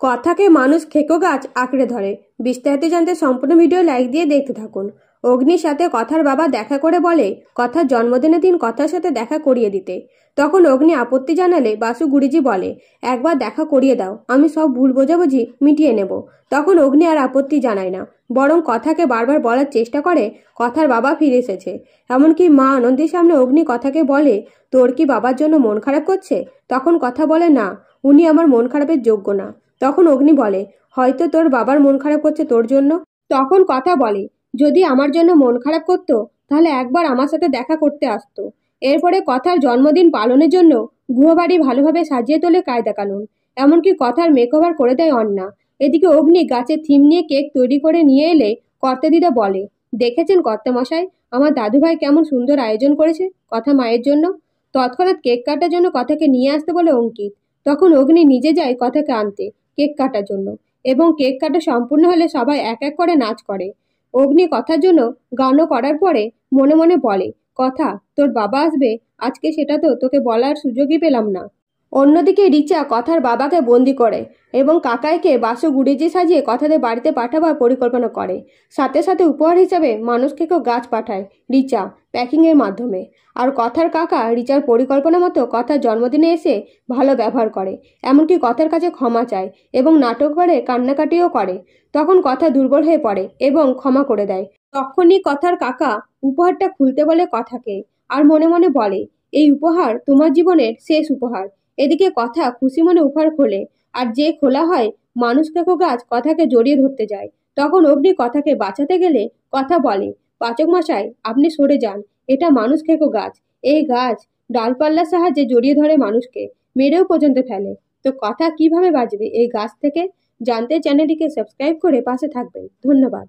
কথাকে মানুষ খেকো গাছ আঁকড়ে ধরে। বিস্তারিত জানতে সম্পূর্ণ ভিডিও লাইক দিয়ে দেখতে থাকুন। অগ্নির সাথে কথার বাবা দেখা করে বলে কথার জন্মদিনের দিন কথার সাথে দেখা করিয়ে দিতে। তখন অগ্নি আপত্তি জানালে বাসু গুরুজি বলে, একবার দেখা করিয়ে দাও, আমি সব ভুল বোঝাবুঝি মিটিয়ে নেব। তখন অগ্নি আর আপত্তি জানায় না, বরং কথাকে বারবার বলার চেষ্টা করে কথার বাবা ফিরে এসেছে। এমনকি মা আনন্দের সামনে অগ্নি কথাকে বলে, তোর কি বাবার জন্য মন খারাপ করছে? তখন কথা বলে, না, উনি আমার মন খারাপের যোগ্য না। তখন অগ্নি বলে, হয়তো তোর বাবার মন খারাপ করছে তোর জন্য। তখন কথা বলে, যদি আমার জন্য মন খারাপ করতো তাহলে একবার আমার সাথে দেখা করতে আসতো। এরপরে কথার জন্মদিন পালনের জন্য গৃহবাড়ি ভালোভাবে সাজিয়ে তোলে কায়দা কানুন। এমনকি কথার মেকওভার করে দেয় অন্না। এদিকে অগ্নি গাছের থিম নিয়ে কেক তৈরি করে নিয়ে এলে কর্তাদিদা বলে, দেখেছেন কর্তামশাই, আমার দাদুভাই কেমন সুন্দর আয়োজন করেছে কথা মায়ের জন্য। তৎক্ষণাৎ কেক কাটার জন্য কথাকে নিয়ে আসতে বলে অঙ্কিত। তখন অগ্নি নিজে যায় কথাকে আনতে কেক কাটার জন্য, এবং কেক কাটা সম্পূর্ণ হলে সবাই এক এক করে নাচ করে। অগ্নি কথার জন্য গানও করার পরে মনে মনে বলে, কথা, তোর বাবা আসবে আজকে, সেটা তো তোকে বলার সুযোগই পেলাম না। অন্যদিকে রিচা কথার বাবাকে বন্দি করে এবং কাকাইকে বাসু গুড়িজি সাজিয়ে কথাদের বাড়িতে পাঠাবার পরিকল্পনা করে। সাথে সাথে উপহার হিসাবে মানুষকেও গাছ পাঠায় রিচা প্যাকিংয়ের মাধ্যমে। আর কথার কাকা রিচার পরিকল্পনা মতো কথার জন্মদিনে এসে ভালো ব্যবহার করে, এমনকি কথার কাছে ক্ষমা চায় এবং নাটক করে কান্নাকাটিও করে। তখন কথা দুর্বল হয়ে পড়ে এবং ক্ষমা করে দেয়। তখনই কথার কাকা উপহারটা খুলতে বলে কথাকে, আর মনে মনে বলে, এই উপহার তোমার জীবনের শেষ উপহার। এদিকে কথা খুশি মনে উপহার খোলে, আর যে খোলা হয় মানুষ খেকো গাছ কথাকে জড়িয়ে ধরতে যায়। তখন অগ্নি কথাকে বাঁচাতে গেলে কথা বলে, পাচক মশাই, আপনি সরে যান, এটা মানুষ খেকো গাছ। এই গাছ ডালপাল্লার সাহায্যে জড়িয়ে ধরে মানুষকে, মেরেও পর্যন্ত ফেলে। তো কথা কিভাবে বাঁচবে এই গাছ থেকে জানতে চ্যানেলটিকে সাবস্ক্রাইব করে পাশে থাকবেন। ধন্যবাদ।